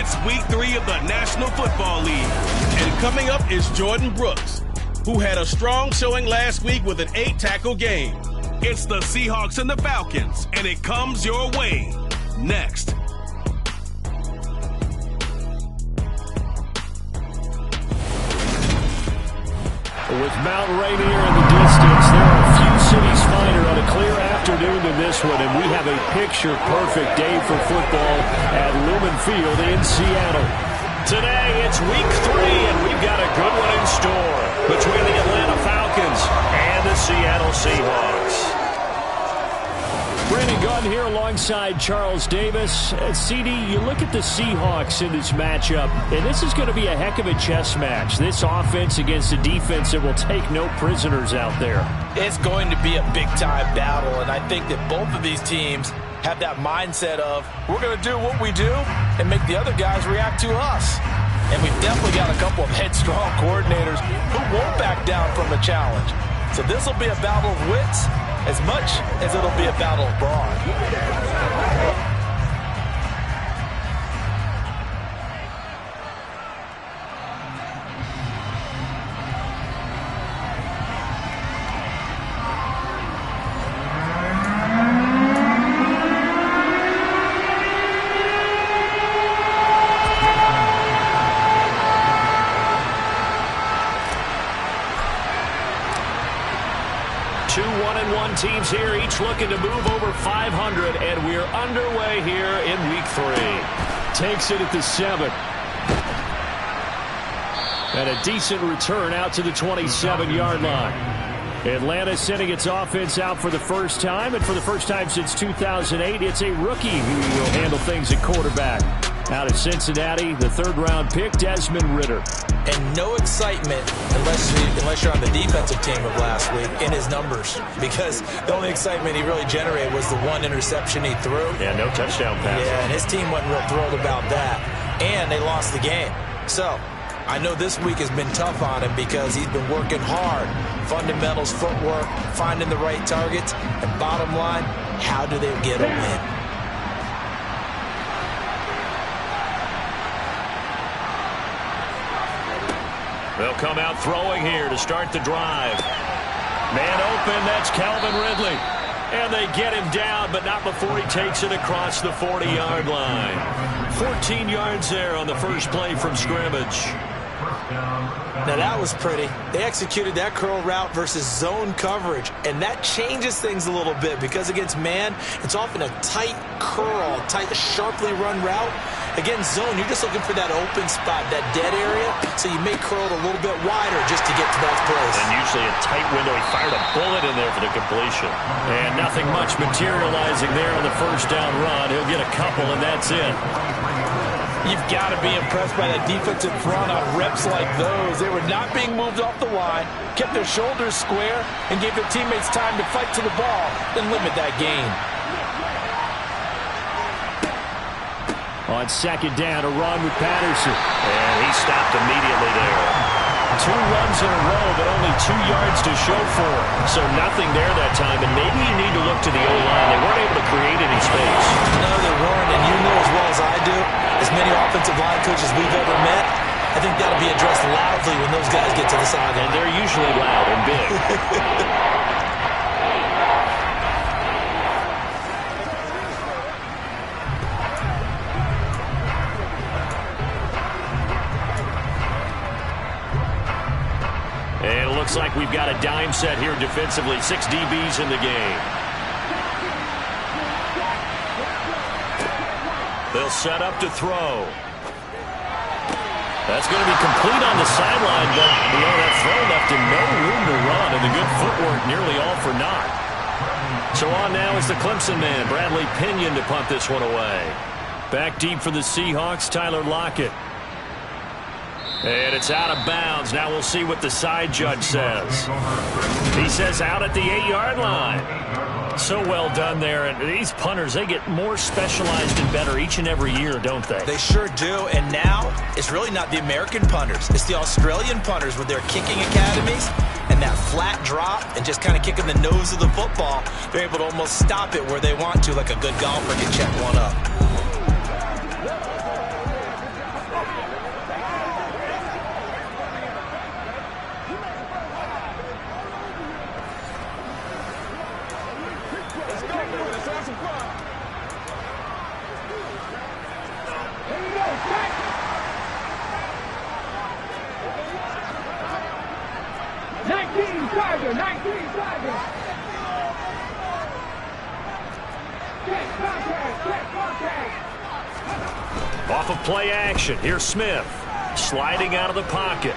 It's week 3 of the National Football League. And coming up is Jordan Brooks, who had a strong showing last week with an 8-tackle game. It's the Seahawks and the Falcons, and it comes your way next. With Mount Rainier in the distance, there are a few cities finer on a clear afternoon than this one, and we have a picture-perfect day for football at Lumen Field in Seattle. Today, it's week 3, and we've got a good one in store between the Atlanta Falcons and the Seattle Seahawks. Brandon Gunn here alongside Charles Davis. CD, you look at the Seahawks in this matchup, and this is going to be a heck of a chess match. This offense against a defense that will take no prisoners out there. It's going to be a big-time battle, and I think that both of these teams have that mindset of, we're going to do what we do and make the other guys react to us. And we've definitely got a couple of headstrong coordinators who won't back down from a challenge. So this will be a battle of wits as much as it'll be a battle of brawn. Two 1-1 teams here, each looking to move over 500, and we're underway here in week 3. Takes it at the 7. And a decent return out to the 27-yard line. Atlanta sending its offense out for the first time, and for the first time since 2008, it's a rookie who will handle things at quarterback. Out of Cincinnati, the 3rd-round pick, Desmond Ridder. And no excitement unless you're on the defensive team of last week in his numbers, because the only excitement he really generated was the 1 interception he threw. Yeah, no touchdown pass. Yeah, and his team wasn't real thrilled about that. And they lost the game. So I know this week has been tough on him because he's been working hard. Fundamentals, footwork, finding the right targets, and bottom line, how do they get a win? They'll come out throwing here to start the drive. Man open, that's Calvin Ridley. And they get him down, but not before he takes it across the 40-yard line. 14 yards there on the first play from scrimmage. Now that was pretty. They executed that curl route versus zone coverage, and that changes things a little bit because against man, it's often a tight curl, tight, sharply run route. Against zone, you're just looking for that open spot, that dead area, so you may curl it a little bit wider just to get to that place. And usually a tight window. He fired a bullet in there for the completion. And nothing much materializing there on the first down run. He'll get a couple, and that's it. You've got to be impressed by that defensive front on reps like those. They were not being moved off the line, kept their shoulders square, and gave their teammates time to fight to the ball and limit that gain. On second down, a run with Patterson. And he stopped immediately there. 2 runs in a row, but only 2 yards to show for it. So nothing there that time, and maybe you need to look to the O-line. They weren't able to create any space. No, they weren't, and you know as well as I do, as many offensive line coaches we've ever met, I think that'll be addressed loudly when those guys get to the sideline. And they're usually loud and big. And it looks like we've got a dime set here defensively. 6 DBs in the game. They'll set up to throw. That's going to be complete on the sideline, but that throw left him no room to run, and the good footwork nearly all for naught. So on now is the Clemson man, Bradley Pinion, to punt this one away. Back deep for the Seahawks, Tyler Lockett. And it's out of bounds. Now we'll see what the side judge says. He says out at the 8-yard line. So well done there. And these punters, they get more specialized and better each and every year, don't they? They sure do. And now it's really not the American punters. It's the Australian punters with their kicking academies and that flat drop and just kind of kicking the nose of the football. They're able to almost stop it where they want to, like a good golfer can check one up. Off of play action, here's Smith. Sliding out of the pocket.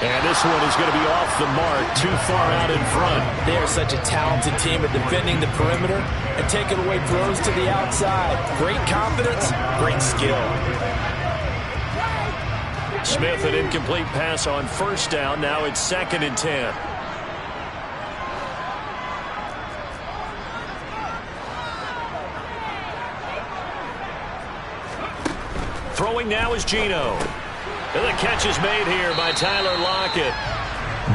And this one is going to be off the mark, too far out in front. They are such a talented team at defending the perimeter and taking away throws to the outside. Great confidence, great skill. Smith, an incomplete pass on first down. Now it's 2nd and 10. Throwing now is Geno. And the catch is made here by Tyler Lockett.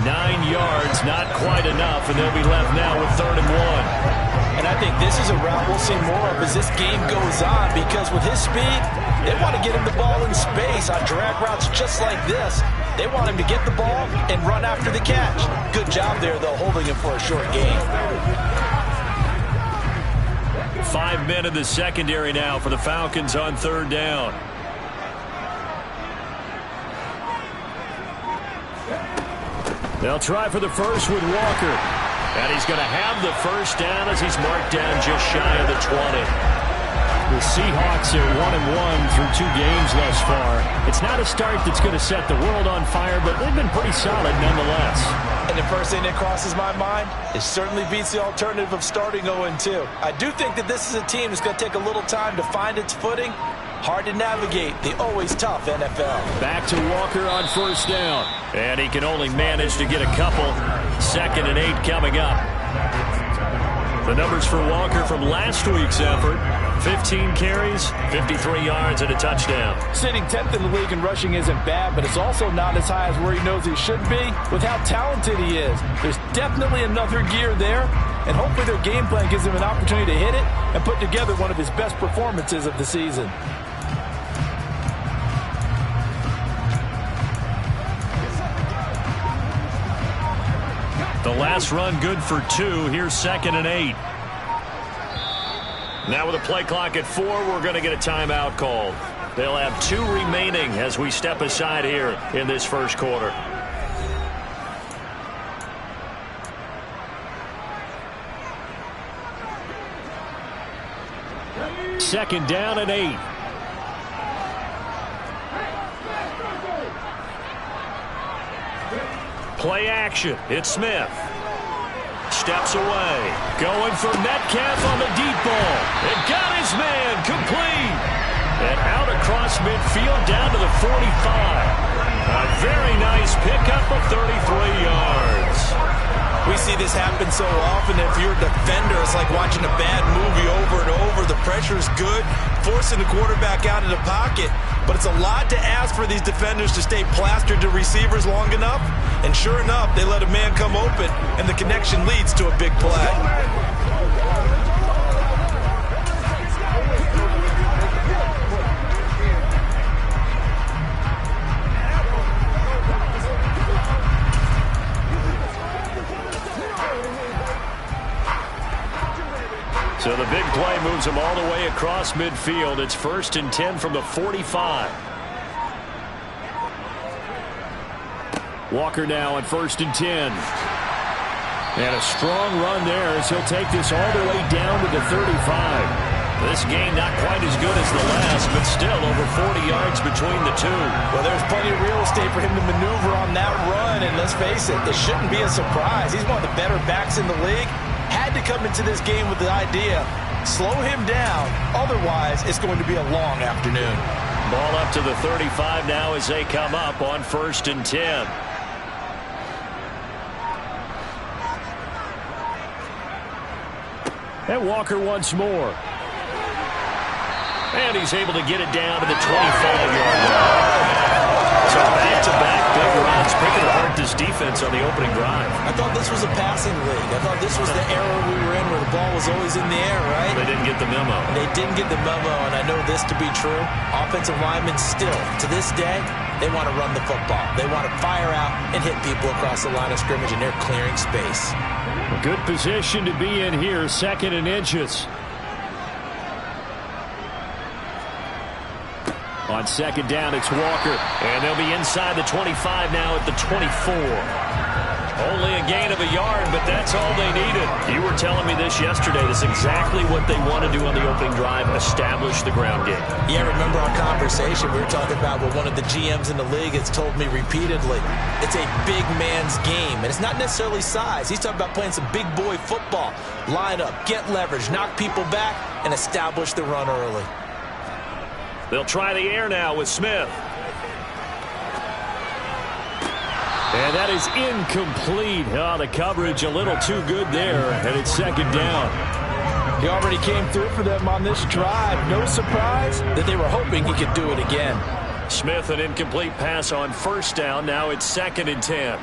9 yards, not quite enough, and they'll be left now with 3rd and 1. And I think this is a route we'll see more of as this game goes on, because with his speed, they want to get him the ball in space on drag routes just like this. They want him to get the ball and run after the catch. Good job there, though, holding him for a short gain. 5 men in the secondary now for the Falcons on 3rd down. They'll try for the first with Walker. And he's going to have the first down as he's marked down just shy of the 20. The Seahawks are 1-1 through 2 games thus far. It's not a start that's going to set the world on fire, but they've been pretty solid nonetheless. And the first thing that crosses my mind is certainly beats the alternative of starting 0-2. I do think that this is a team that's going to take a little time to find its footing. Hard to navigate the always tough NFL. Back to Walker on first down. And he can only manage to get a couple. 2nd and 8 coming up. The numbers for Walker from last week's effort. 15 carries, 53 yards, and a touchdown. Sitting 10th in the league in rushing isn't bad, but it's also not as high as where he knows he should be with how talented he is. There's definitely another gear there, and hopefully their game plan gives him an opportunity to hit it and put together one of his best performances of the season. The last run good for 2. Here's 2nd and 8. Now with a play clock at 4, we're going to get a timeout called. They'll have 2 remaining as we step aside here in this first quarter. Second down and 8. Play action. It's Smith. Steps away. Going for Metcalf on the deep ball. And got his man complete. And out across midfield down to the 45. A very nice pickup of 33 yards. We see this happen so often. If you're a defender, it's like watching a bad movie over and over. The pressure is good, forcing the quarterback out of the pocket. But it's a lot to ask for these defenders to stay plastered to receivers long enough. And sure enough, they let a man come open, and the connection leads to a big play. So the big play moves him all the way across midfield. It's 1st and 10 from the 45. Walker now on 1st and 10. And a strong run there as he'll take this all the way down to the 35. This game not quite as good as the last, but still over 40 yards between the two. Well, there's plenty of real estate for him to maneuver on that run, and let's face it, it shouldn't be a surprise. He's one of the better backs in the league. Had to come into this game with the idea, slow him down, otherwise it's going to be a long afternoon. Ball up to the 35 now as they come up on 1st and 10. And Walker once more. And he's able to get it down to the 25-yard line. So back-to-back big runs, picking apart this defense on the opening drive. I thought this was a passing league. I thought this was the era we were in where the ball was always in the air, right? They didn't get the memo. They didn't get the memo, and I know this to be true. Offensive linemen still, to this day, they want to run the football. They want to fire out and hit people across the line of scrimmage, and they're clearing space. A good position to be in here, 2nd and inches. On second down, it's Walker. And they'll be inside the 25 now at the 24. Only a gain of a yard, but that's all they needed. You were telling me this yesterday. That's exactly what they want to do on the opening drive, establish the ground game. Yeah, remember our conversation? We were talking about what one of the GMs in the league has told me repeatedly. It's a big man's game, and it's not necessarily size. He's talking about playing some big boy football. Line up, get leverage, knock people back, and establish the run early. They'll try the air now with Smith. And that is incomplete. Oh, the coverage a little too good there, and it's second down. He already came through for them on this drive. No surprise that they were hoping he could do it again. Smith, an incomplete pass on first down. Now it's 2nd and 10.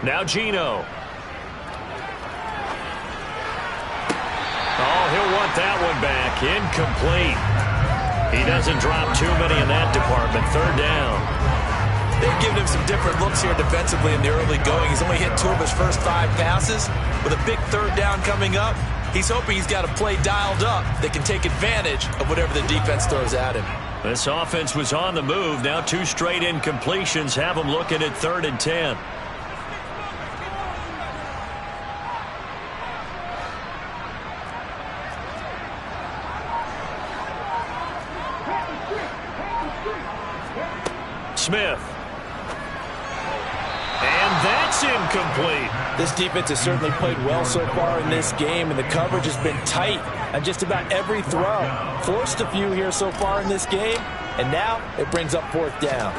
Now Geno. Oh, he'll want that one back. Incomplete. He doesn't drop too many in that department. 3rd down. They've given him some different looks here defensively in the early going. He's only hit 2 of his first 5 passes. With a big 3rd down coming up, he's hoping he's got a play dialed up that can take advantage of whatever the defense throws at him. This offense was on the move. Now 2 straight incompletions have him looking at 3rd and 10. Smith. And that's incomplete. This defense has certainly played well so far in this game, and the coverage has been tight on just about every throw. Forced a few here so far in this game, and now it brings up 4th down.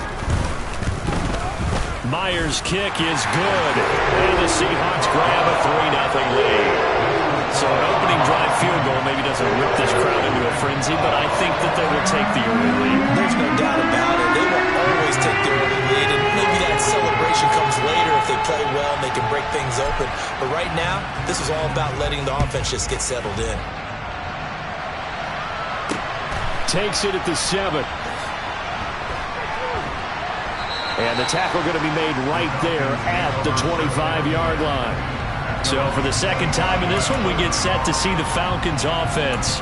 Myers' kick is good, and the Seahawks grab a 3-0 lead. So an opening drive field goal maybe doesn't rip this crowd into a frenzy, but I think that they will take the early lead. There's no doubt about it. They will always take the early lead, and maybe that celebration comes later if they play well and they can break things open. But right now, this is all about letting the offense just get settled in. Takes it at the 7. And the tackle going to be made right there at the 25-yard line. So for the 2nd time in this one, we get set to see the Falcons offense.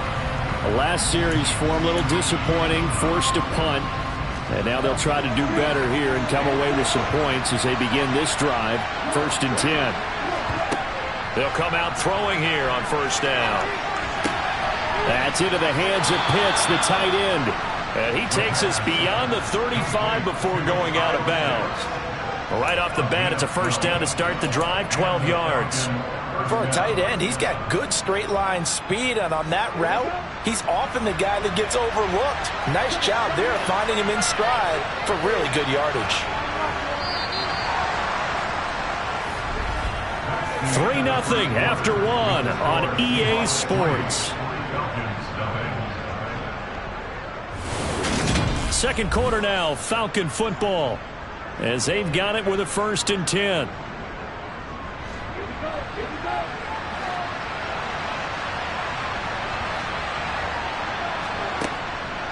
The last series for them, a little disappointing, forced a punt. And now they'll try to do better here and come away with some points as they begin this drive, 1st and 10. They'll come out throwing here on 1st down. That's into the hands of Pitts, the tight end. And he takes us beyond the 35 before going out of bounds. Right off the bat, it's a 1st down to start the drive, 12 yards. For a tight end, he's got good straight line speed, and on that route, he's often the guy that gets overlooked. Nice job there finding him in stride for really good yardage. 3-0 after 1 on EA Sports. 2nd quarter now, Falcon football, as they've got it with a 1st and 10.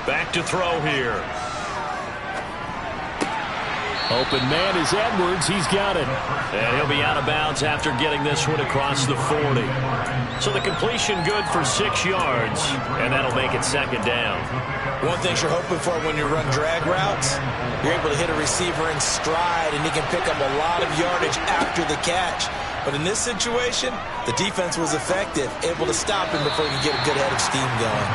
Back to throw here. Open man is Edwards. He's got it. And he'll be out of bounds after getting this one across the 40. So the completion good for 6 yards, and that'll make it 2nd down. One thing you're hoping for when you run drag routes, you're able to hit a receiver in stride, and he can pick up a lot of yardage after the catch. But in this situation, the defense was effective, able to stop him before he could get a good head of steam going.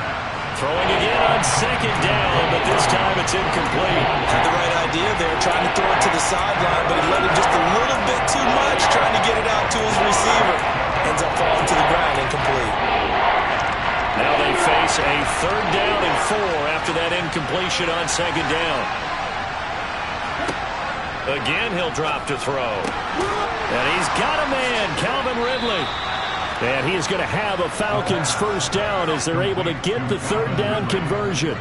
Throwing again on 2nd down, but this time it's incomplete. Had the right idea there, trying to throw it to the sideline, but he let it just a little bit too much, trying to get it out to his receiver. Ends up falling to the ground, incomplete. Now they face a 3rd down and 4 after that incompletion on 2nd down. Again, he'll drop to throw. And he's got a man, Calvin Ridley. And he is going to have a Falcons 1st down as they're able to get the 3rd down conversion.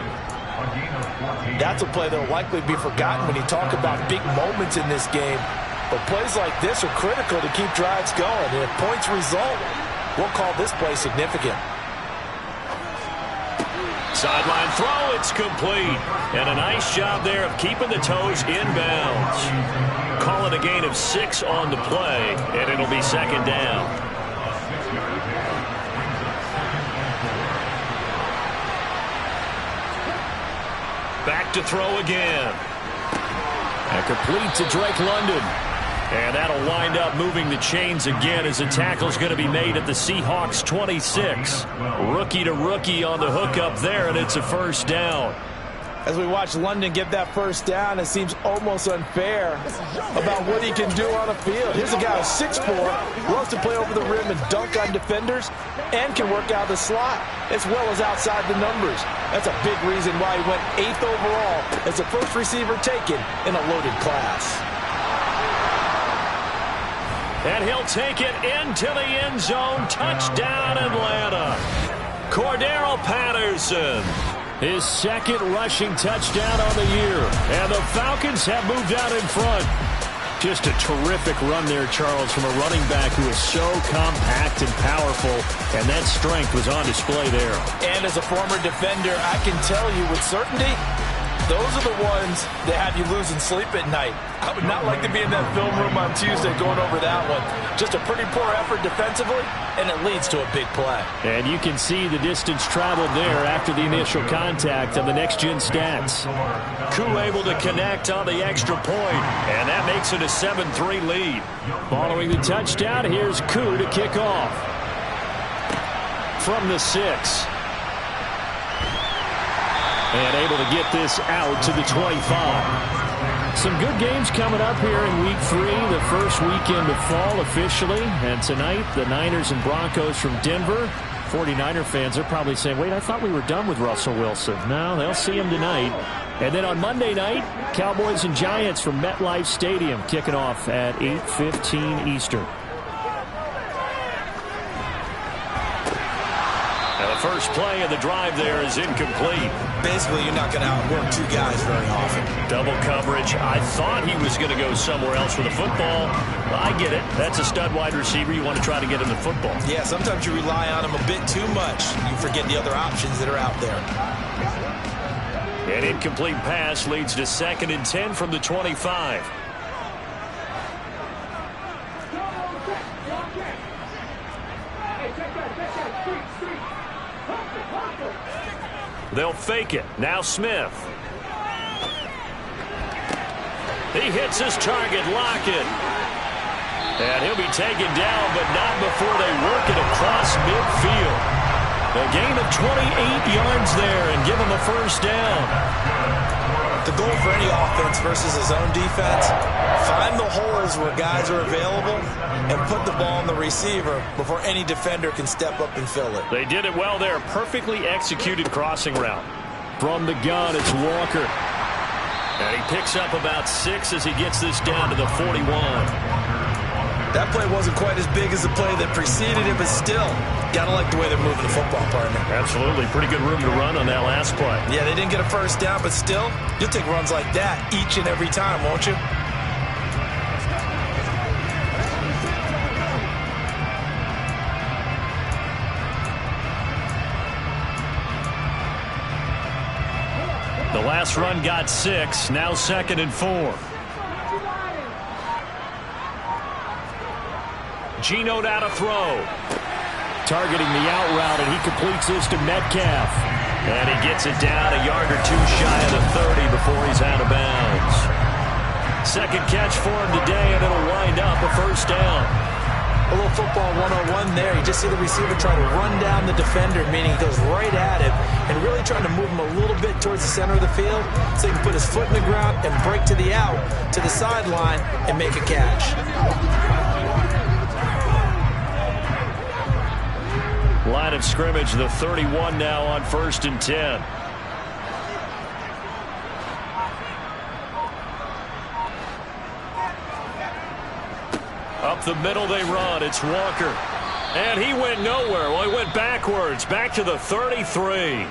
That's a play that will likely be forgotten when you talk about big moments in this game. But plays like this are critical to keep drives going. And if points result, we'll call this play significant. Sideline throw, it's complete. And a nice job there of keeping the toes inbounds. Call it a gain of 6 on the play, and it'll be 2nd down. to throw again. And complete to Drake London. And that'll wind up moving the chains again as the tackle's going to be made at the Seahawks 26. Rookie to rookie on the hookup there, and it's a first down. As we watch London get that first down, it seems almost unfair about what he can do on the field. Here's a guy who's 6'4", loves to play over the rim and dunk on defenders, and can work out the slot as well as outside the numbers. That's a big reason why he went 8th overall as the first receiver taken in a loaded class. And he'll take it into the end zone. Touchdown, Atlanta. Cordero Patterson. His second rushing touchdown on the year. And the Falcons have moved out in front. Just a terrific run there, Charles, from a running back who is so compact and powerful. And that strength was on display there. And as a former defender, I can tell you with certainty, those are the ones that have you losing sleep at night. I would not like to be in that film room on Tuesday going over that one. Just a pretty poor effort defensively, and it leads to a big play. And you can see the distance traveled there after the initial contact on the next-gen stats. Koo able to connect on the extra point, and that makes it a 7-3 lead. Following the touchdown, here's Koo to kick off. From the 6. And able to get this out to the 25. Some good games coming up here in Week 3, the first weekend of fall officially. And tonight, the Niners and Broncos from Denver. 49er fans are probably saying, wait, I thought we were done with Russell Wilson. No, they'll see him tonight. And then on Monday night, Cowboys and Giants from MetLife Stadium kicking off at 8:15 Eastern. The first play of the drive there is incomplete. Basically, you're not going to outwork two guys very often. Double coverage. I thought he was going to go somewhere else with the football. I get it. That's a stud wide receiver. You want to try to get him the football. Yeah, sometimes you rely on him a bit too much. You forget the other options that are out there. An incomplete pass leads to 2nd and 10 from the 25. They'll fake it. Now Smith. He hits his target, Lockett. And he'll be taken down, but not before they work it across midfield. A gain of 28 yards there and give him a first down. The goal for any offense versus his own defense, find the holes where guys are available and put the ball on the receiver before any defender can step up and fill it. They did it well there. Perfectly executed crossing route. From the gun, it's Walker. And he picks up about 6 as he gets this down to the 41. That play wasn't quite as big as the play that preceded it, but still, gotta like the way they're moving the football, partner. Absolutely. Pretty good room to run on that last play. Yeah, they didn't get a first down, but still, you'll take runs like that each and every time, won't you? The last run got 6, now 2nd and 4. Geno now to throw. Targeting the out route, and he completes this to Metcalf. And he gets it down a yard or two shy of the 30 before he's out of bounds. Second catch for him today, and it'll wind up a first down. A little football 101 there. You just see the receiver try to run down the defender, meaning he goes right at him and really trying to move him a little bit towards the center of the field so he can put his foot in the ground and break to the out, to the sideline, and make a catch. Line of scrimmage, the 31 now on 1st and 10. Up the middle they run. It's Walker. And he went nowhere. Well, he went backwards. Back to the 33.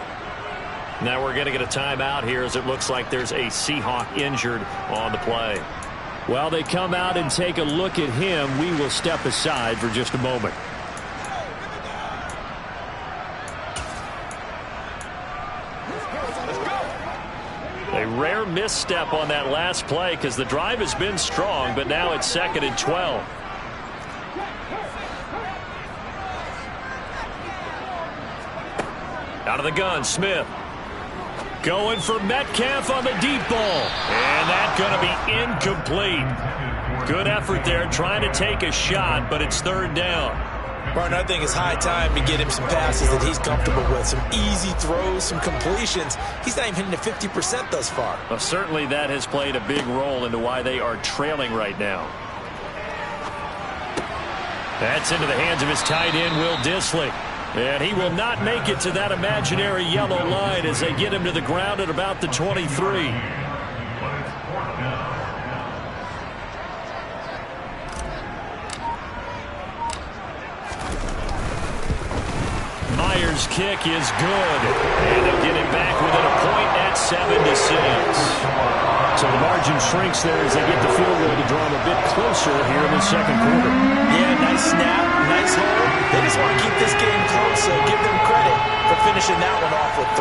Now we're going to get a timeout here as it looks like there's a Seahawk injured on the play. While they come out and take a look at him, we will step aside for just a moment. A rare misstep on that last play because the drive has been strong, but now it's 2nd and 12. Out of the gun, Smith. Going for Metcalf on the deep ball. And that's going to be incomplete. Good effort there trying to take a shot, but it's third down. Martin, I think it's high time to get him some passes that he's comfortable with. Some easy throws, some completions. He's not even hitting the 50% thus far. Well, certainly that has played a big role into why they are trailing right now. That's into the hands of his tight end, Will Dissly. And he will not make it to that imaginary yellow line as they get him to the ground at about the 23. Myers' kick is good. And they'll get him back within a point at 7-6. So the margin shrinks there as they get the field goal to draw them a bit closer here in the second quarter. Yeah, nice snap, nice hold. They just want to keep this game close, so give them credit for finishing that one off with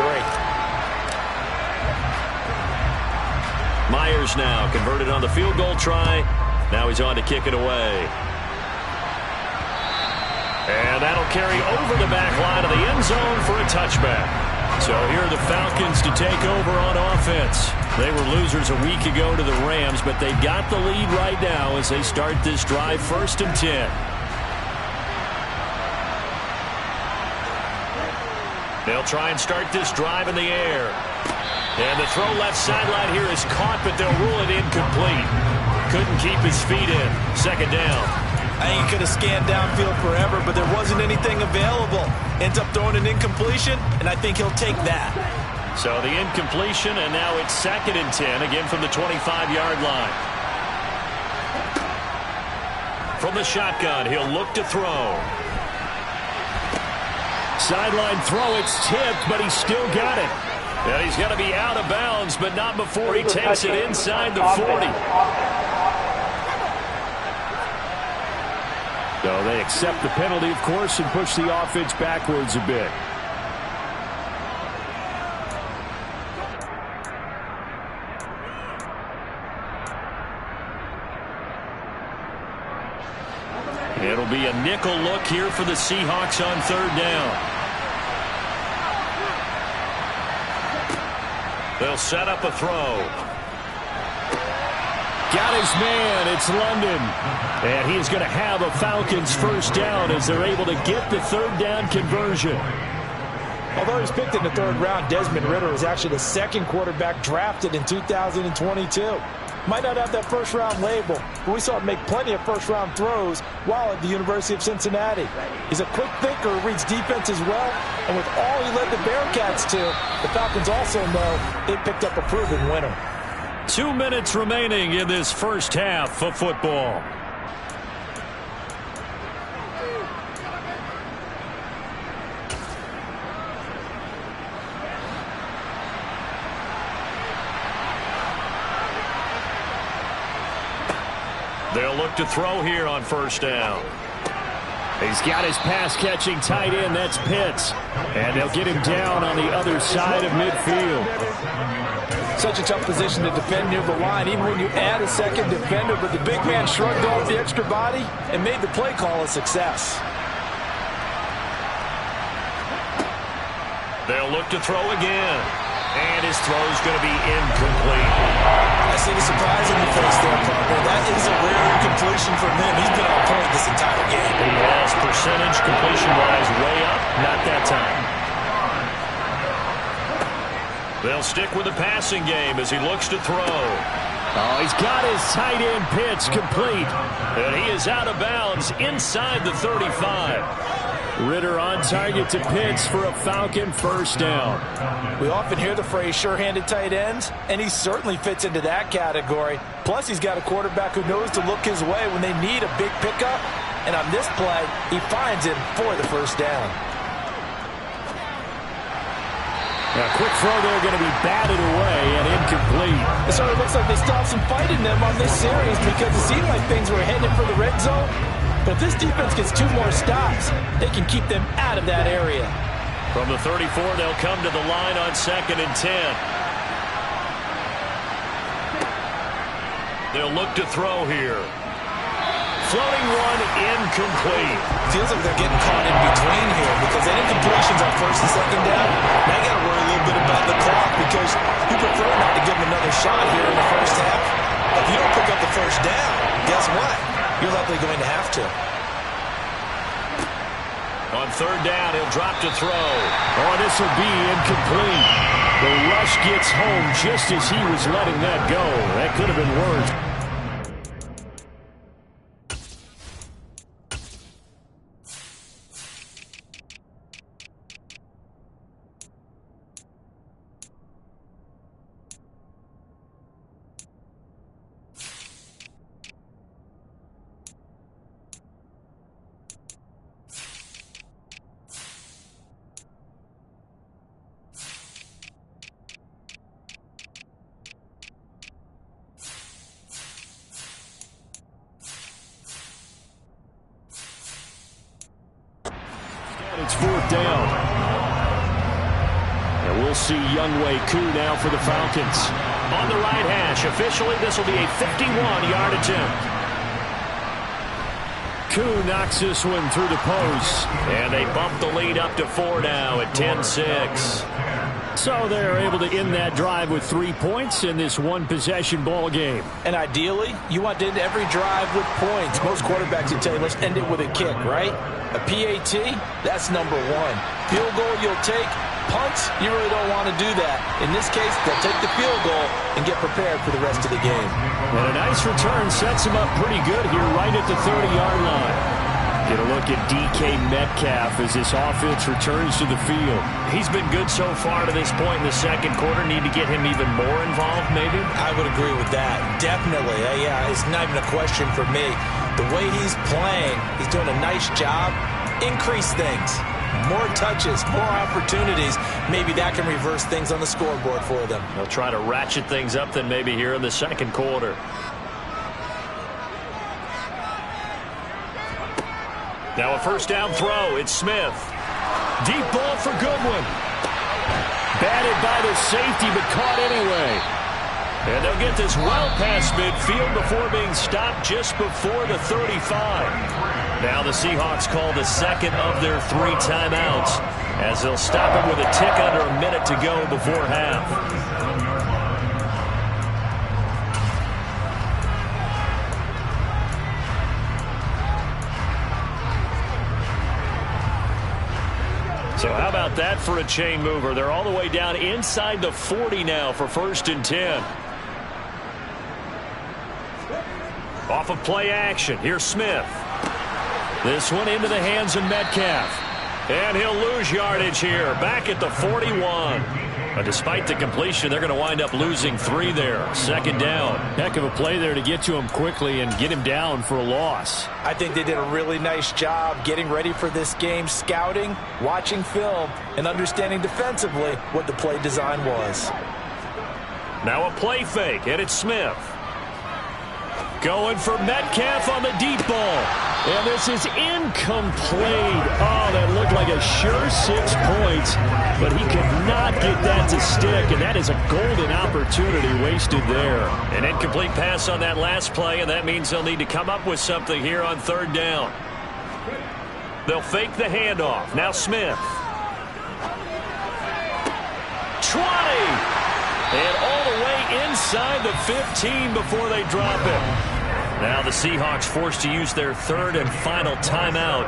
3. Myers now converted on the field goal try. Now he's on to kick it away. And that'll carry over the back line of the end zone for a touchback. So here are the Falcons to take over on offense. They were losers a week ago to the Rams, but they've got the lead right now as they start this drive 1st and 10. They'll try and start this drive in the air. And the throw left sideline here is caught, but they'll rule it incomplete. Couldn't keep his feet in. Second down. I think he could have scanned downfield forever, but there wasn't anything available. Ends up throwing an incompletion, and I think he'll take that. So the incompletion, and now it's 2nd and 10, again from the 25-yard line. From the shotgun, he'll look to throw. Sideline throw, it's tipped, but he's still got it. And he's going to be out of bounds, but not before he takes it inside the 40. So they accept the penalty, of course, and push the offense backwards a bit. It'll be a nickel look here for the Seahawks on 3rd down. They'll set up a throw. Got his man. It's London. And he's going to have a Falcons 1st down as they're able to get the 3rd down conversion. Although he was picked in the 3rd round, Desmond Ridder was actually the 2nd quarterback drafted in 2022. Might not have that 1st-round label, but we saw him make plenty of 1st-round throws while at the University of Cincinnati. He's a quick thinker who reads defense as well, and with all he led the Bearcats to, the Falcons also know they picked up a proven winner. 2 minutes remaining in this first half of football. They'll look to throw here on 1st down. He's got his pass-catching tight end. That's Pitts. And they'll get him down on the other side of midfield. Such a tough position to defend near the line, even when you add a 2nd defender. But the big man shrugged off the extra body and made the play call a success. They'll look to throw again. And his throw's going to be incomplete. I see the surprise in your face there, partner. That is a rare incompletion from him. He's been on point this entire game. Yes, percentage completion-wise way up. Not that time. They'll stick with the passing game as he looks to throw. Oh, he's got his tight end Pitts complete. And he is out of bounds inside the 35. Ridder on target to Pitts for a Falcon 1st down. We often hear the phrase sure-handed tight ends, and he certainly fits into that category. Plus, he's got a quarterback who knows to look his way when they need a big pickup. And on this play, he finds him for the 1st down. A quick throw there going to be batted away and incomplete. It sort of looks like they still have some fight in them on this series because it seemed like things were headed for the red zone. But if this defense gets 2 more stops, they can keep them out of that area. From the 34, they'll come to the line on 2nd and 10. They'll look to throw here. floating one incomplete. Feels like they're getting caught in between here because any completions on first and second down, now you got to worry a little bit about the clock because you prefer not to give them another shot here in the first half. If you don't pick up the first down, guess what? You're likely going to have to. On third down, he'll drop to throw. Oh, this will be incomplete. The rush gets home just as he was letting that go. That could have been worse. It's fourth down. And we'll see Younghoe Koo now for the Falcons. On the right hash, officially this will be a 51-yard attempt. Koo knocks this one through the post. And they bump the lead up to 4 now at 10-6. So they're able to end that drive with 3 points in this one-possession ball game. And ideally, you want to end every drive with points. Most quarterbacks would tell you, let's end it with a kick, right? A PAT, that's number one. Field goal you'll take. Punts, you really don't want to do that. In this case, they'll take the field goal and get prepared for the rest of the game. And a nice return sets him up pretty good here right at the 30-yard line. Get a look at DK Metcalf as this offense returns to the field. He's been good so far to this point in the second quarter. Need to get him even more involved, maybe? I would agree with that. Definitely. Yeah, it's not even a question for me. The way he's playing, he's doing a nice job. Increase things. More touches, more opportunities. Maybe that can reverse things on the scoreboard for them. They'll try to ratchet things up then maybe here in the second quarter. Now a first down throw. It's Smith. Deep ball for Goodwin. Batted by the safety, but caught anyway. And they'll get this well past midfield before being stopped just before the 35. Now the Seahawks call the second of their 3 timeouts as they'll stop it with a tick under a minute to go before half. So how about that for a chain mover? They're all the way down inside the 40 now for 1st and 10. Off of play action. Here's Smith. This one into the hands of Metcalf. And he'll lose yardage here. Back at the 41. But despite the completion, they're going to wind up losing 3 there. 2nd down. Heck of a play there to get to him quickly and get him down for a loss. I think they did a really nice job getting ready for this game, scouting, watching film, and understanding defensively what the play design was. Now a play fake, and it's Smith. Going for Metcalf on the deep ball. And this is incomplete. Oh, that looked like a sure 6 points, but he could not get that to stick, and that is a golden opportunity wasted there. An incomplete pass on that last play, and that means they'll need to come up with something here on 3rd down. They'll fake the handoff. Now Smith. 20. And all the way inside the 15 before they drop it. Now the Seahawks forced to use their 3rd and final timeout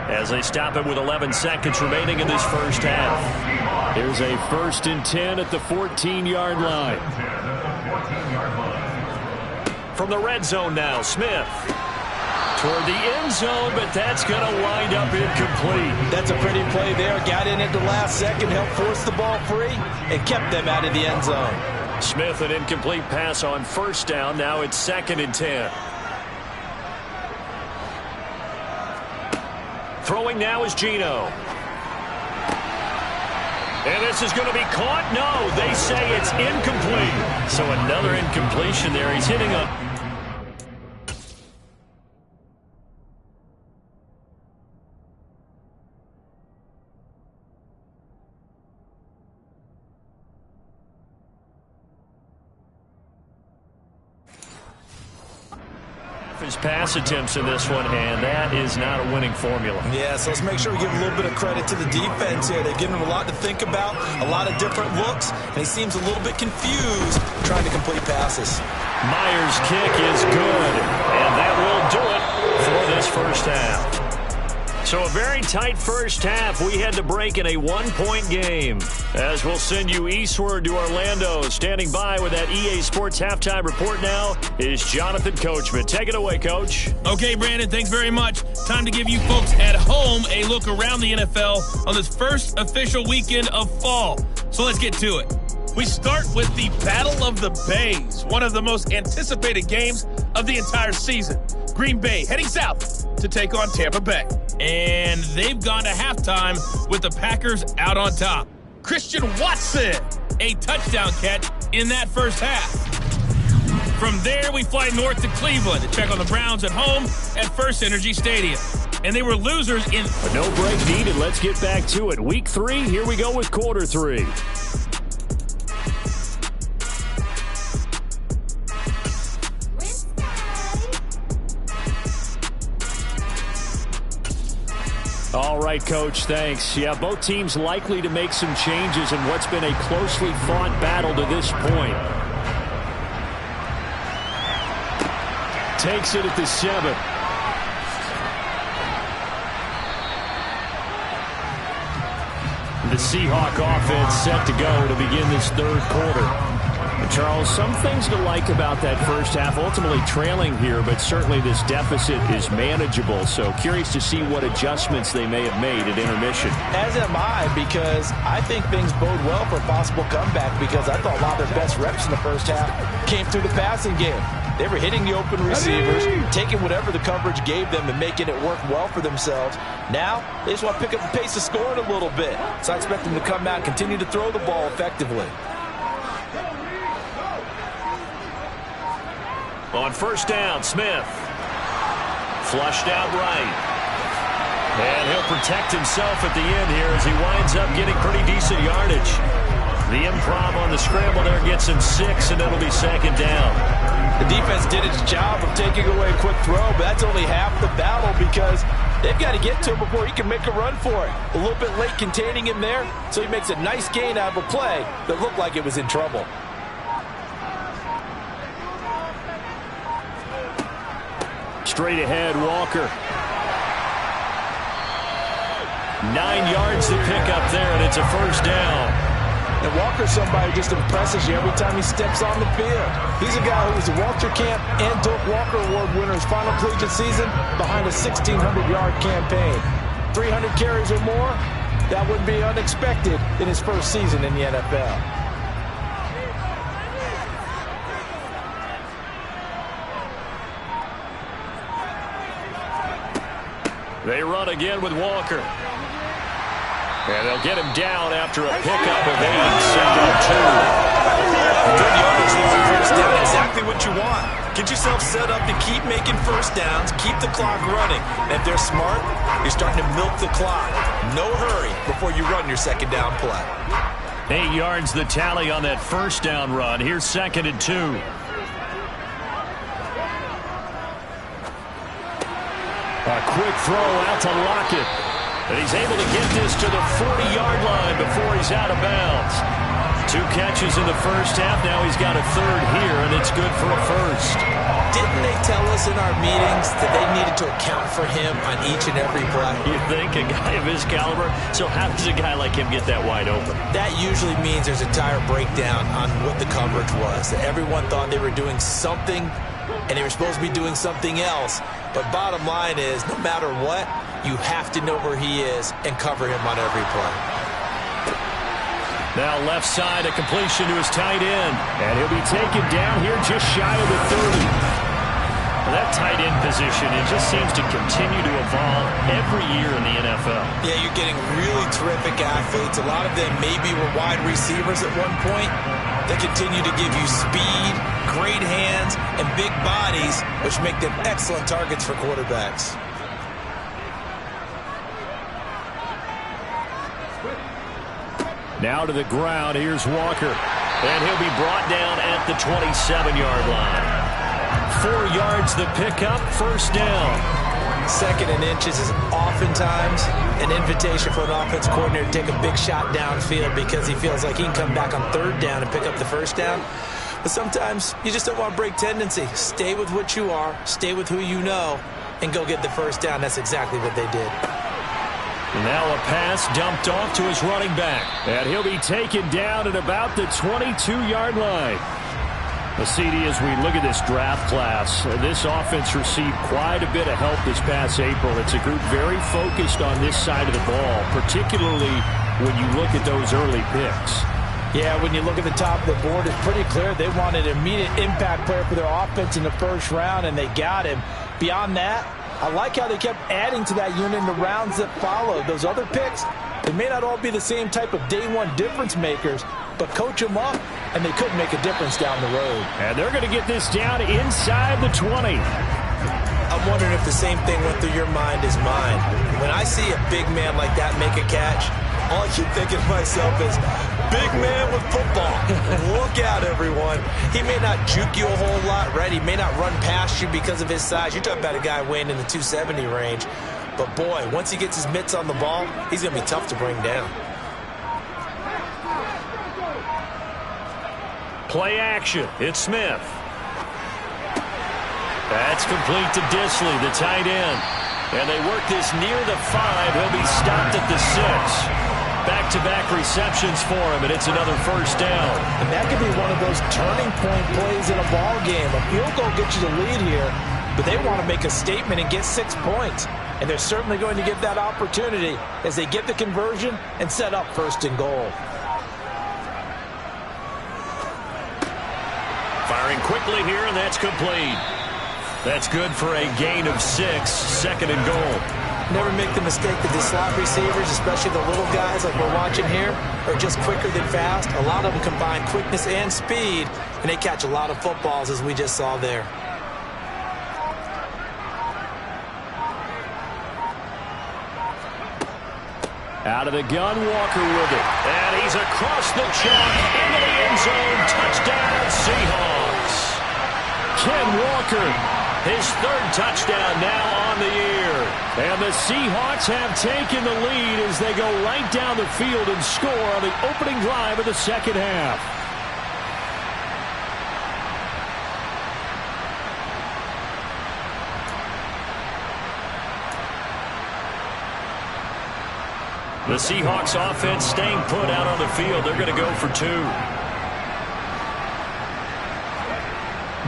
as they stop it with 11 seconds remaining in this first half. Here's a 1st and 10 at the 14-yard line. From the red zone now, Smith. Toward the end zone, but that's going to wind up incomplete. That's a pretty play there. Got in at the last second, helped force the ball free, and kept them out of the end zone. Smith, an incomplete pass on 1st down. Now it's 2nd and 10. Throwing now is Geno. And this is going to be caught. No, they say it's incomplete. So another incompletion there. He's hitting a... his pass attempts in this one, and that is not a winning formula. Yeah, so let's make sure we give a little bit of credit to the defense here. They've given him a lot to think about, a lot of different looks, and he seems a little bit confused trying to complete passes. Myers' kick is good, and that will do it for this first half. So a very tight first half. We had to break in a one-point game. As we'll send you eastward to Orlando. Standing by with that EA Sports halftime report now is Jonathan Coachman. Take it away, Coach. Okay, Brandon, thanks very much. Time to give you folks at home a look around the NFL on this first official weekend of fall. So let's get to it. We start with the Battle of the Bays, one of the most anticipated games of the entire season. Green Bay heading south to take on Tampa Bay. And they've gone to halftime with the Packers out on top. Christian Watson, a touchdown catch in that first half. From there, we fly north to Cleveland to check on the Browns at home at First Energy Stadium. And they were losers in... But no break needed. Let's get back to it. Week 3, here we go with quarter 3. All right, Coach, thanks. Yeah, both teams likely to make some changes in what's been a closely fought battle to this point. Takes it at the 7. The Seahawk offense set to go to begin this third quarter. Charles, some things to like about that first half, ultimately trailing here, but certainly this deficit is manageable. So curious to see what adjustments they may have made at intermission. As am I, because I think things bode well for a possible comeback, because I thought a lot of their best reps in the first half came through the passing game. They were hitting the open receivers, taking whatever the coverage gave them and making it work well for themselves. Now, they just want to pick up the pace of scoring a little bit. So I expect them to come out and continue to throw the ball effectively. On first down, Smith. Flushed out right. And he'll protect himself at the end here as he winds up getting pretty decent yardage. The improv on the scramble there gets him 6, and it'll be second down. The defense did its job of taking away a quick throw, but that's only half the battle, because they've got to get to him before he can make a run for it. A little bit late containing him there, so he makes a nice gain out of a play that looked like it was in trouble. Straight ahead, Walker. 9 yards to pick up there, and it's a first down. And Walker's somebody who just impresses you every time he steps on the field. He's a guy who was the Walter Camp and Doak Walker Award winner his final collegiate season behind a 1,600-yard campaign. 300 carries or more, that wouldn't be unexpected in his first season in the NFL. They run again with Walker. And they'll get him down after a pickup of 8, second and 2. Good yardage there on first down, exactly what you want. Get yourself set up to keep making first downs, keep the clock running. And if they're smart, you're starting to milk the clock. No hurry before you run your second down play. 8 yards the tally on that first down run. Here's second and 2. A quick throw out to Lockett. And he's able to get this to the 40-yard line before he's out of bounds. 2 catches in the first half. Now he's got a third here, and it's good for a first. Didn't they tell us in our meetings that they needed to account for him on each and every play? You think, a guy of his caliber? So how does a guy like him get that wide open? That usually means there's a tire breakdown on what the coverage was. That everyone thought they were doing something, and they were supposed to be doing something else. But bottom line is, no matter what, you have to know where he is and cover him on every play. Now left side, a completion to his tight end. And he'll be taken down here just shy of the 30. That tight end position, it just seems to continue to evolve every year in the NFL. Yeah, you're getting really terrific athletes. A lot of them maybe were wide receivers at one point. They continue to give you speed, great hands, and big bodies, which make them excellent targets for quarterbacks. Now to the ground, here's Walker. And he'll be brought down at the 27-yard line. 4 yards the pickup, first down. 2nd and inches is oftentimes an invitation for an offense coordinator to take a big shot downfield because he feels like he can come back on 3rd down and pick up the first down. But sometimes you just don't want to break tendency. Stay with what you are, stay with who you know, and go get the first down. That's exactly what they did. Now a pass dumped off to his running back. And he'll be taken down at about the 22-yard line. The CD, as we look at this draft class, this offense received quite a bit of help this past April. It's a group very focused on this side of the ball, particularly when you look at those early picks. Yeah, when you look at the top of the board, it's pretty clear they wanted an immediate impact player for their offense in the 1st round, and they got him. Beyond that, I like how they kept adding to that unit in the rounds that followed. Those other picks, they may not all be the same type of day-one difference makers, but coach them up, and they could make a difference down the road. And they're going to get this down inside the 20. I'm wondering if the same thing went through your mind as mine. When I see a big man like that make a catch, all I keep thinking to myself is, big man with football. Look out, everyone. He may not juke you a whole lot, right? He may not run past you because of his size. You're talking about a guy weighing in the 270 range. But, boy, once he gets his mitts on the ball, he's going to be tough to bring down. Play action. It's Smith. That's complete to Disley, the tight end. And they work this near the 5. He'll be stopped at the 6. Back-to-back receptions for him, and it's another first down. And that could be one of those turning point plays in a ball game. A field goal gets you the lead here, but they want to make a statement and get 6 points. And they're certainly going to get that opportunity as they get the conversion and set up 1st and goal. Firing quickly here, and that's complete. That's good for a gain of 6, 2nd and goal. Never make the mistake that the slot receivers, especially the little guys like we're watching here, are just quicker than fast. A lot of them combine quickness and speed, and they catch a lot of footballs, as we just saw there. Out of the gun, Walker with it. And he's across the chalk into the end zone. Touchdown, Seahawks. Ken Walker, his 3rd touchdown now on the year. And the Seahawks have taken the lead as they go right down the field and score on the opening drive of the 2nd half. The Seahawks offense staying put out on the field. They're going to go for 2.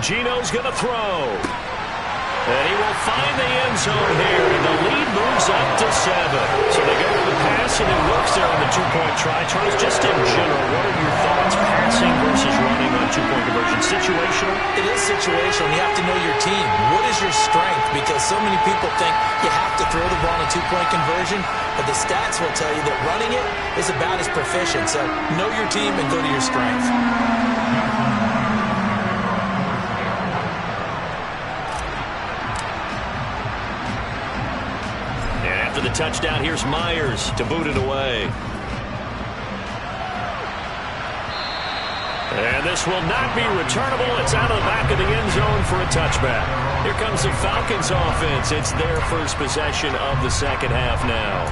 Geno's going to throw. And he will find the end zone here, and the lead moves up to 7. So they go to the pass, and it works there on the 2-point try. Charles, just in general, what are your thoughts passing versus running on 2-point conversion? Situational? It is situational. You have to know your team. What is your strength? Because so many people think you have to throw the ball on a 2-point conversion, but the stats will tell you that running it is about as proficient. So know your team and go to your strength. The touchdown, here's Myers to boot it away. And this will not be returnable. It's out of the back of the end zone for a touchback. Here comes the Falcons offense. It's their first possession of the 2nd half now.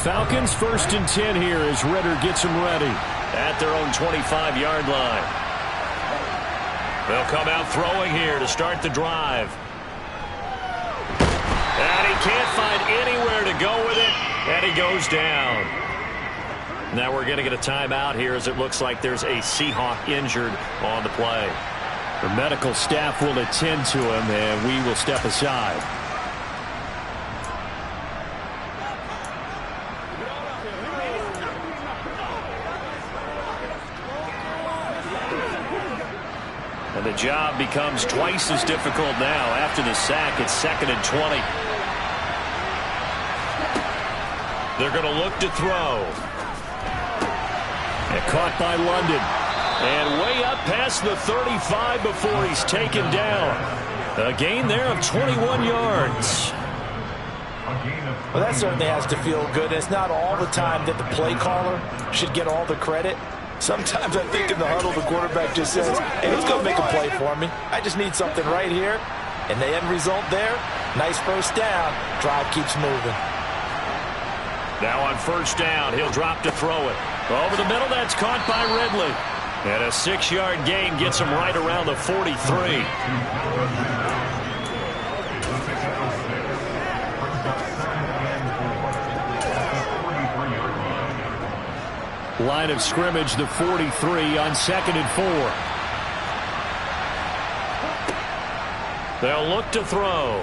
Falcons 1st and 10 here as Ritter gets them ready at their own 25-yard line. They'll come out throwing here to start the drive. And he can't find anywhere to go with it, and he goes down. Now we're going to get a timeout here as it looks like there's a Seahawk injured on the play. The medical staff will attend to him, and we will step aside. And the job becomes twice as difficult now after the sack. It's 2nd and 20. They're going to look to throw. And caught by London. And way up past the 35 before he's taken down. A gain there of 21 yards. Well, that certainly has to feel good. It's not all the time that the play caller should get all the credit. Sometimes I think in the huddle, the quarterback just says, hey, who's going to make a play for me? I just need something right here. And the end result there, nice first down. Drive keeps moving. Now on first down, he'll drop to throw it. Over the middle, that's caught by Ridley. And a 6-yard gain gets him right around the 43. Line of scrimmage, the 43 on 2nd and 4. They'll look to throw.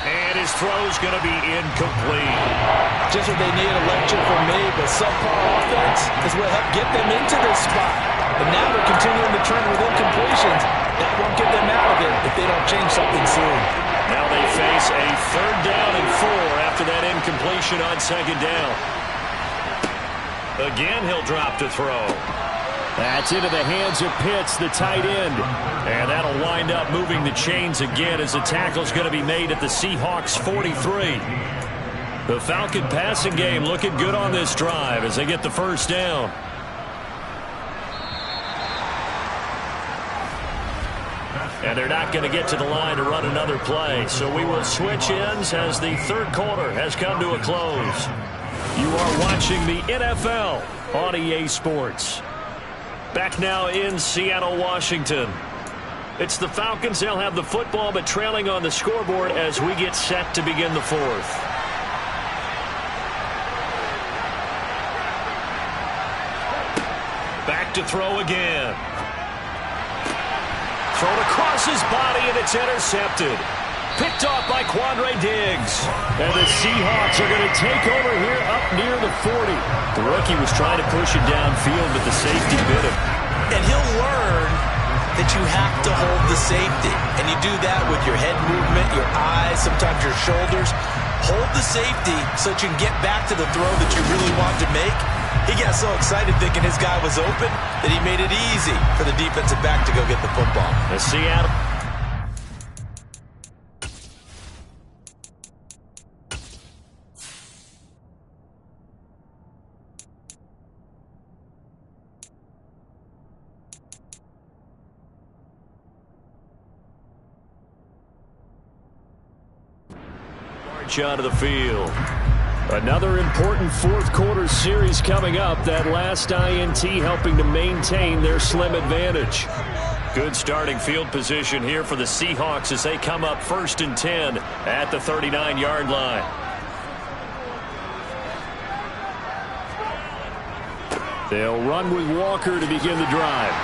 And his throw's going to be incomplete. Just what they need, a lecture from me, but subpar offense is what helped get them into this spot. And now they're continuing the trend with incompletions. That won't get them out of it if they don't change something soon. Now they face a 3rd down and 4 after that incompletion on 2nd down. Again, he'll drop to throw. That's into the hands of Pitts, the tight end. And that'll wind up moving the chains again as the tackle's going to be made at the Seahawks 43. The Falcon passing game looking good on this drive as they get the first down. And they're not going to get to the line to run another play. So we will switch ends as the 3rd quarter has come to a close. You are watching the NFL on EA Sports. Back now in Seattle, Washington. It's the Falcons. They'll have the football, but trailing on the scoreboard as we get set to begin the 4th. Back to throw again. Thrown across his body, and it's intercepted. Picked off by Quandre Diggs. And the Seahawks are going to take over here up near the 40. The rookie was trying to push it downfield, but the safety bit him. And he'll learn that you have to hold the safety. And you do that with your head movement, your eyes, sometimes your shoulders. Hold the safety so that you can get back to the throw that you really want to make. He got so excited thinking his guy was open that he made it easy for the defensive back to go get the football. The Seattle. Out of the field. Another important 4th quarter series coming up. That last INT helping to maintain their slim advantage. Good starting field position here for the Seahawks as they come up 1st and 10 at the 39-yard line. They'll run with Walker to begin the drive.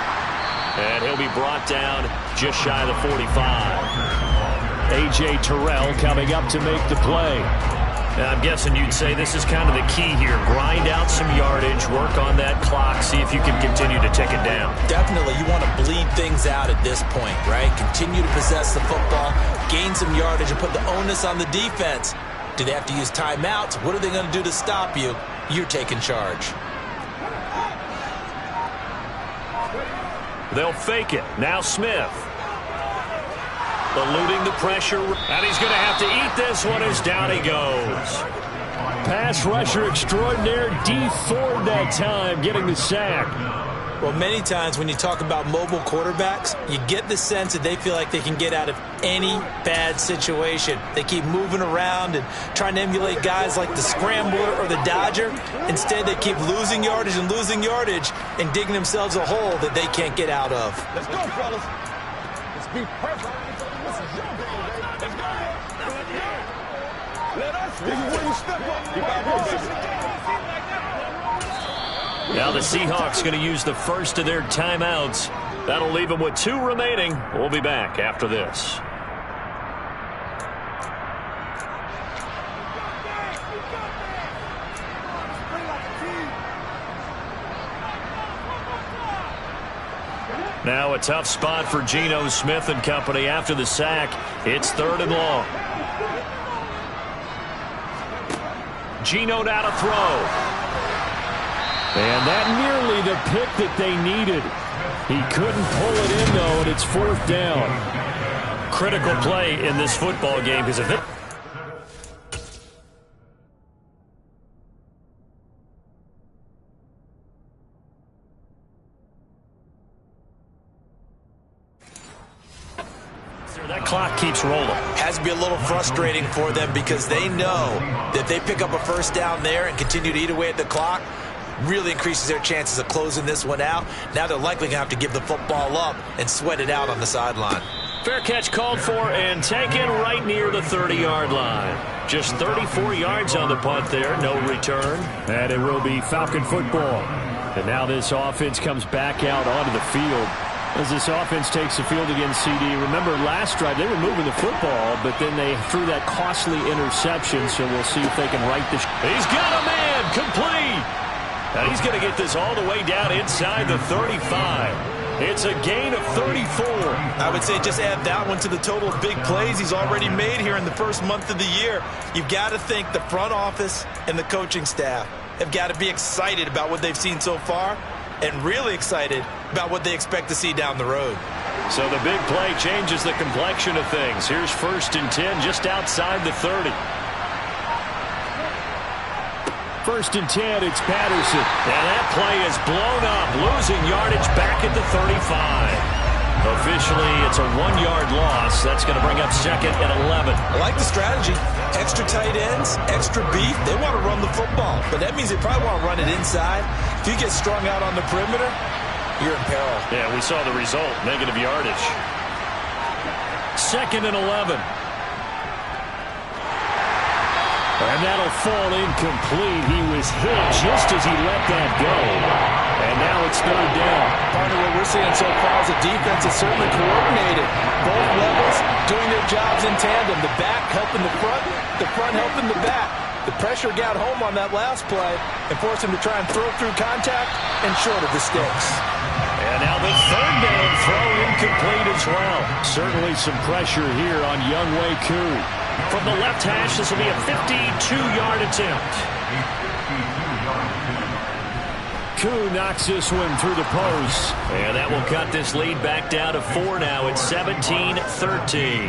And he'll be brought down just shy of the 45. A.J. Terrell coming up to make the play. Now, I'm guessing you'd say this is kind of the key here. Grind out some yardage, work on that clock, see if you can continue to tick it down. Definitely, you want to bleed things out at this point, right? Continue to possess the football, gain some yardage, and put the onus on the defense. Do they have to use timeouts? What are they going to do to stop you? You're taking charge. They'll fake it. Now Smith. Eluding the pressure, and he's going to have to eat this one as down he goes. Pass rusher extraordinaire, D Ford that time, getting the sack. Well, many times when you talk about mobile quarterbacks, you get the sense that they feel like they can get out of any bad situation. They keep moving around and trying to emulate guys like the Scrambler or the Dodger. Instead, they keep losing yardage and digging themselves a hole that they can't get out of. Let's go, fellas. Let's be perfect. This is your game, baby. Let's go. Let us. This is where you step up. Now the Seahawks going to use the first of their timeouts. That'll leave them with 2 remaining. We'll be back after this. Now a tough spot for Geno Smith and company after the sack. It's 3rd and long. Geno now to throw. And that nearly the pick that they needed. He couldn't pull it in, though, and it's 4th down. Critical play in this football game because if it... That clock keeps rolling. Has to be a little frustrating for them because they know that they pick up a first down there and continue to eat away at the clock, really increases their chances of closing this one out. Now they're likely going to have to give the football up and sweat it out on the sideline. Fair catch called for and taken right near the 30-yard line. Just 34 yards on the punt there, no return. And it will be Falcon football. And now this offense comes back out onto the field. As this offense takes the field against CD, remember last drive they were moving the football, but then they threw that costly interception, so we'll see if they can right the ship. He's got a man, complete! Now he's going to get this all the way down inside the 35. It's a gain of 34. I would say just add that one to the total of big plays he's already made here in the first month of the year. You've got to think the front office and the coaching staff have got to be excited about what they've seen so far and really excited about what they expect to see down the road. So the big play changes the complexion of things. Here's 1st and 10 just outside the 30. 1st and 10, it's Patterson. And that play is blown up, losing yardage back at the 35. Officially, it's a 1-yard loss. That's going to bring up 2nd and 11. I like the strategy. Extra tight ends, extra beef. They want to run the football, but that means they probably want to run it inside. If you get strung out on the perimeter, you're in peril. Yeah, we saw the result, negative yardage. 2nd and 11. And that'll fall incomplete. He was hit just as he let that go. And now it's 3rd down. Partner, what we're seeing so far is the defense is certainly coordinated. Both levels doing their jobs in tandem. The back helping the front helping the back. The pressure got home on that last play and forced him to try and throw through contact and short of the sticks. And now the 3rd down throw incomplete as well. Certainly some pressure here on Younghoe Koo. From the left hash, this will be a 52-yard attempt. Koo knocks this one through the post. And that will cut this lead back down to 4 now. It's 17-13.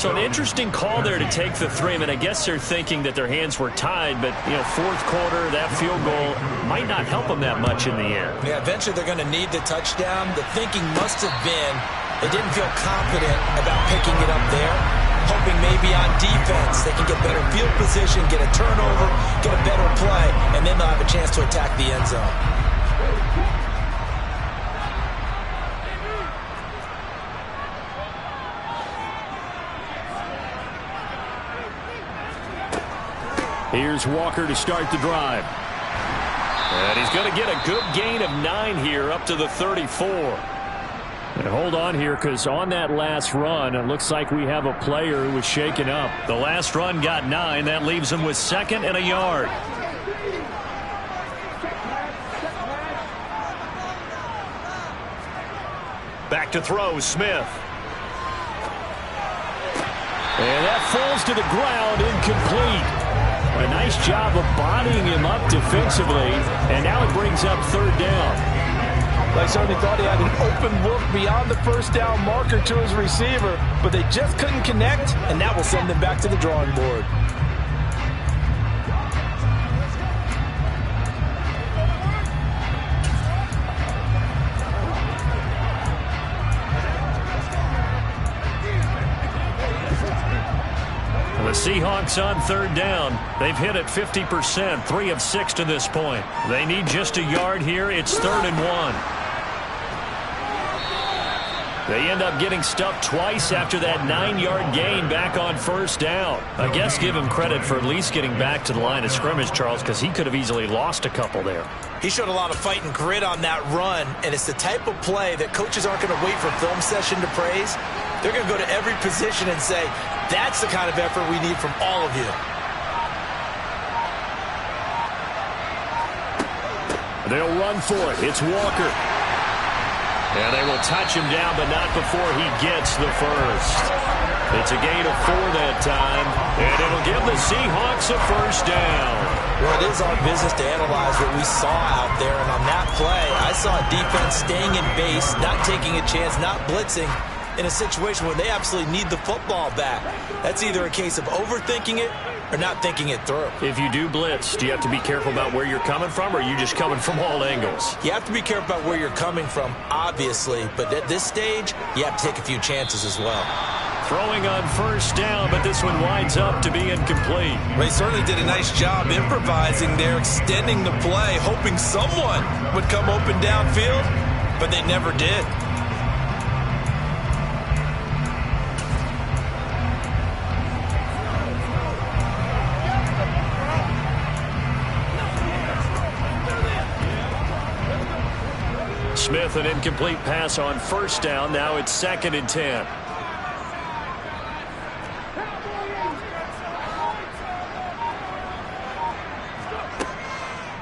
So an interesting call there to take the 3. I mean, I guess they're thinking that their hands were tied, but, you know, 4th quarter, that field goal might not help them that much in the end. Yeah, eventually they're going to need the touchdown. The thinking must have been they didn't feel confident about picking it up there, hoping maybe on defense they can get better field position, get a turnover, get a better play, and then they'll have a chance to attack the end zone. Here's Walker to start the drive. And he's going to get a good gain of 9 here up to the 34. And hold on here, because on that last run, it looks like we have a player who was shaken up. The last run got 9. That leaves him with 2nd and a yard. Back to throw, Smith. And that falls to the ground, incomplete. A nice job of bodying him up defensively, and now it brings up 3rd down. I certainly thought he had an open look beyond the first down marker to his receiver, but they just couldn't connect, and that will send them back to the drawing board. The Seahawks on 3rd down. They've hit it 50%, 3 of 6 to this point. They need just a yard here. It's 3rd and 1. They end up getting stuffed twice after that 9-yard gain back on 1st down. I guess give him credit for at least getting back to the line of scrimmage, Charles, because he could have easily lost a couple there. He showed a lot of fight and grit on that run, and it's the type of play that coaches aren't going to wait for film session to praise. They're going to go to every position and say, that's the kind of effort we need from all of you. They'll run for it. It's Walker. And they will touch him down, but not before he gets the first. It's a gain of 4 that time, and it'll give the Seahawks a 1st down. Well, it is our business to analyze what we saw out there, and on that play, I saw a defense staying in base, not taking a chance, not blitzing, in a situation where they absolutely need the football back. That's either a case of overthinking it or not thinking it through. If you do blitz, do you have to be careful about where you're coming from, or are you just coming from all angles? You have to be careful about where you're coming from, obviously, but at this stage, you have to take a few chances as well. Throwing on first down, but this one winds up to be incomplete. Well, he certainly did a nice job improvising there, extending the play, hoping someone would come open downfield, but they never did. Smith, an incomplete pass on first down. Now it's 2nd and 10.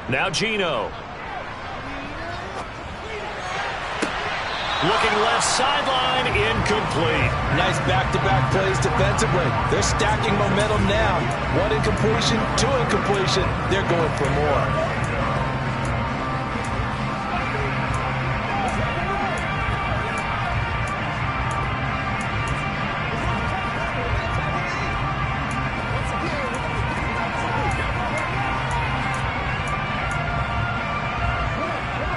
Now Geno. Looking left sideline, incomplete. Nice back-to-back plays defensively. They're stacking momentum now. 1 incompletion, 2 incompletion. They're going for more.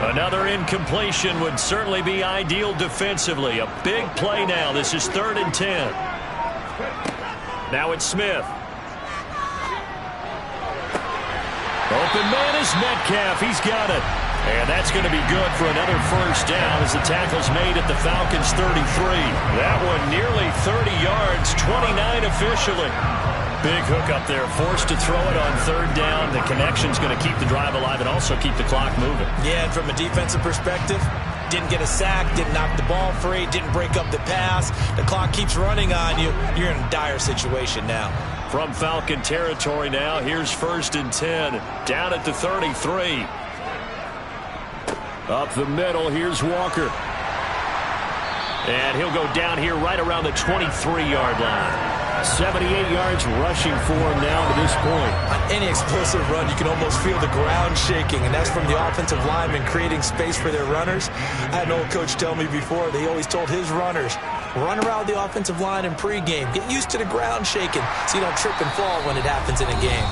Another incompletion would certainly be ideal defensively. A big play now. This is 3rd and 10. Now it's Smith. Open man is Metcalf. He's got it. And that's going to be good for another first down as the tackle's made at the Falcons 33. That one nearly 30 yards, 29 officially. Big hook up there, forced to throw it on 3rd down. The connection's going to keep the drive alive and also keep the clock moving. Yeah, and from a defensive perspective, didn't get a sack, didn't knock the ball free, didn't break up the pass. The clock keeps running on you. You're in a dire situation now. From Falcon territory now, here's 1st and 10. Down at the 33. Up the middle, here's Walker. And he'll go down here right around the 23-yard line. 78 yards rushing for him now to this point. On any explosive run, you can almost feel the ground shaking, and that's from the offensive linemen creating space for their runners. I had an old coach tell me before, they always told his runners, run around the offensive line in pregame. Get used to the ground shaking so you don't trip and fall when it happens in a game.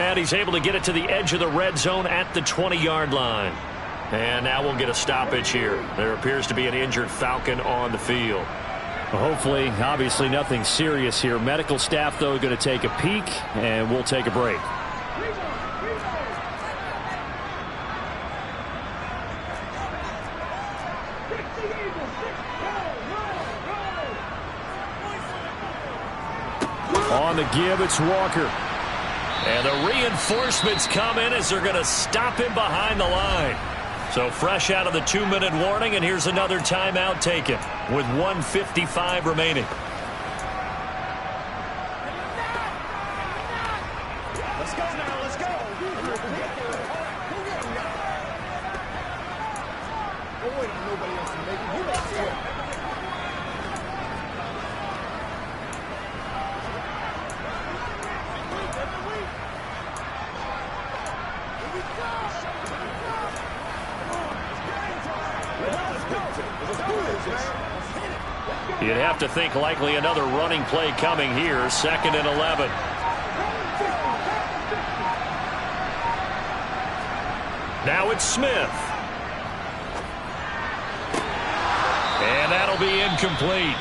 And he's able to get it to the edge of the red zone at the 20-yard line. And now we'll get a stoppage here. There appears to be an injured Falcon on the field. Well, hopefully, obviously nothing serious here. Medical staff, though, going to take a peek, and we'll take a break. On the give, it's Walker. And the reinforcements come in as they're going to stop him behind the line. So fresh out of the 2-minute warning, and here's another timeout taken with 1:55 remaining. Let's go now, let's go. Oh, wait, nobody else is making. Who makes it? You'd have to think likely another running play coming here. 2nd and 11. Now it's Smith. And that'll be incomplete.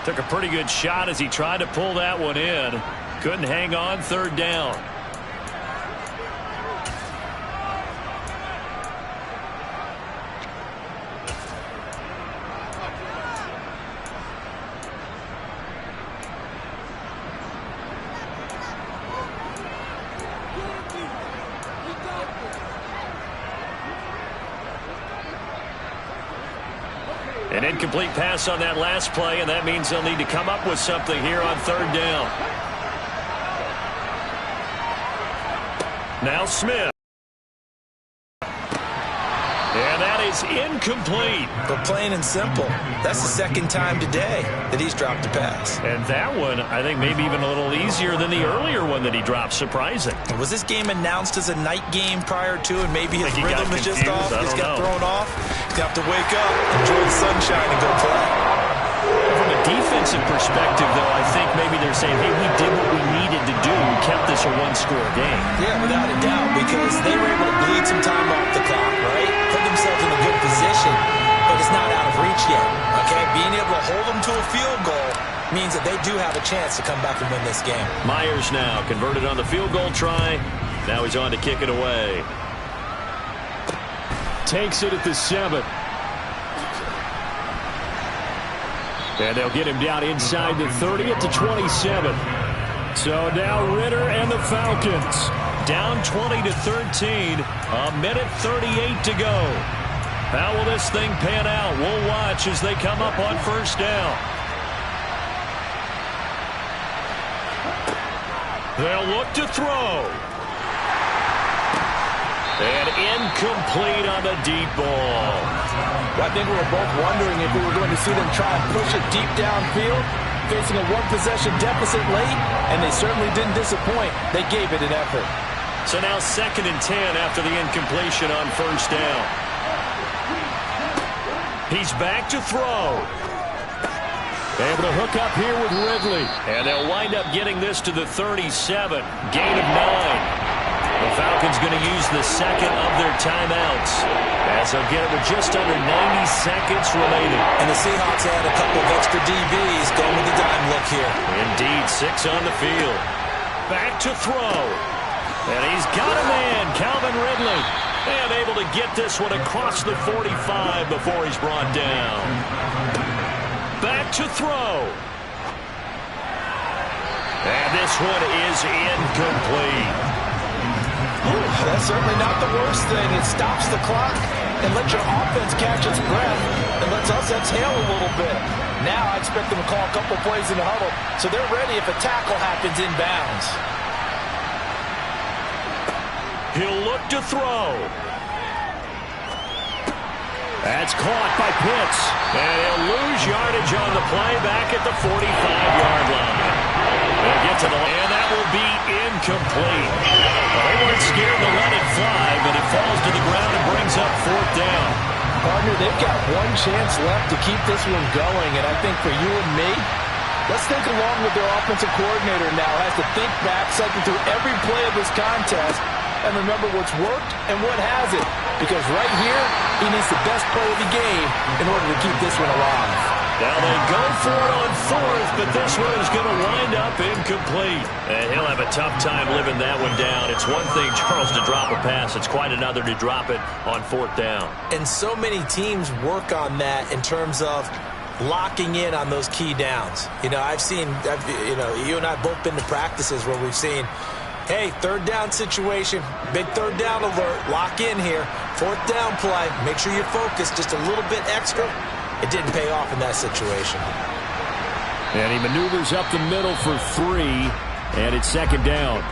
Took a pretty good shot as he tried to pull that one in. Couldn't hang on, 3rd down. An incomplete pass on that last play, and that means they'll need to come up with something here on 3rd down. Now Smith. And that is incomplete. But plain and simple, that's the 2nd time today that he's dropped a pass. And that one, I think, maybe even a little easier than the earlier one that he dropped. Surprising. Was this game announced as a night game prior to, and maybe his rhythm is just off? He's got thrown off. He's going to have to wake up, enjoy the sunshine, and go play. defensive perspective, though, I think maybe they're saying, hey, we did what we needed to do. We kept this a one-score game. Yeah, without a doubt, because they were able to bleed some time off the clock, right? Put themselves in a good position, but it's not out of reach yet, okay? Being able to hold them to a field goal means that they do have a chance to come back and win this game. Myers now converted on the field goal try. Now he's on to kick it away. Takes it at the 7. And they'll get him down inside the 30 at the 27. So now Ritter and the Falcons down 20-13. A minute 38 to go. How will this thing pan out? We'll watch as they come up on first down. They'll look to throw. And incomplete on the deep ball. I think we were both wondering if we were going to see them try and push it deep downfield, facing a one-possession deficit late, and they certainly didn't disappoint. They gave it an effort. So now 2nd and 10 after the incompletion on first down. He's back to throw. Able to hook up here with Ridley. And they'll wind up getting this to the 37. Gain of 9. The Falcons going to use the second of their timeouts as they'll get it with just under 90 seconds remaining. And the Seahawks had a couple of extra DBs going with the dime look here. Indeed, 6 on the field. Back to throw. And he's got a man, Calvin Ridley. And able to get this one across the 45 before he's brought down. Back to throw. And this one is incomplete. That's certainly not the worst thing. It stops the clock and lets your offense catch its breath and lets us exhale a little bit. Now I expect them to call a couple plays in the huddle so they're ready if a tackle happens inbounds. He'll look to throw. That's caught by Pitts. And he'll lose yardage on the play back at the 45-yard line. They'll get to the line, and that will be incomplete. Well, they weren't scared to let it fly, but it falls to the ground and brings up 4th down. Partner, they've got one chance left to keep this one going, and I think for you and me, let's think along with their offensive coordinator now. Has to think back, cycle through every play of this contest, and remember what's worked and what hasn't. Because right here, he needs the best play of the game in order to keep this one alive. Now they go for it on 4th, but this one is going to wind up incomplete. And he'll have a tough time living that one down. It's one thing, Charles, to drop a pass. It's quite another to drop it on 4th down. And so many teams work on that in terms of locking in on those key downs. You know, you and I both been to practices where we've seen, hey, 3rd down situation, big 3rd down alert, lock in here. 4th down play, make sure you're focused just a little bit extra. It didn't pay off in that situation. And he maneuvers up the middle for 3, and it's 2nd down.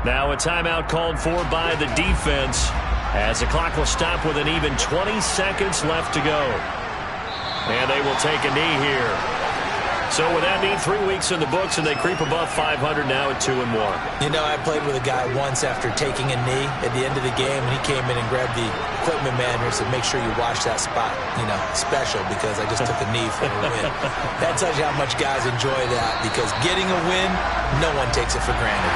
Now a timeout called for by the defense as the clock will stop with an even 20 seconds left to go. And they will take a knee here. So with that mean 3 weeks in the books, and they creep above 500 now at 2-1. You know, I played with a guy once after taking a knee at the end of the game, and he came in and grabbed the equipment manager and said, make sure you watch that spot, special, because I just took a knee for a win. That tells you how much guys enjoy that, because getting a win, no one takes it for granted.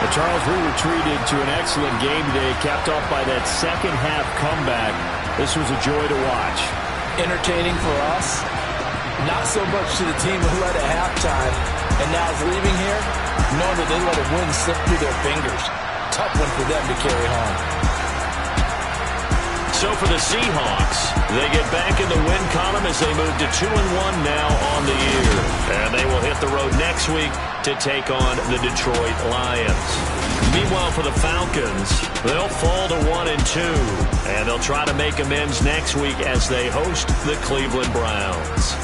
Well, Charles, we were treated to an excellent game today, capped off by that second-half comeback. This was a joy to watch. Entertaining for us. Not so much to the team who led at halftime and now is leaving here, knowing that they let a win slip through their fingers. Tough one for them to carry home. So for the Seahawks, they get back in the win column as they move to 2-1 now on the year. And they will hit the road next week to take on the Detroit Lions. Meanwhile, for the Falcons, they'll fall to 1-2. And they'll try to make amends next week as they host the Cleveland Browns.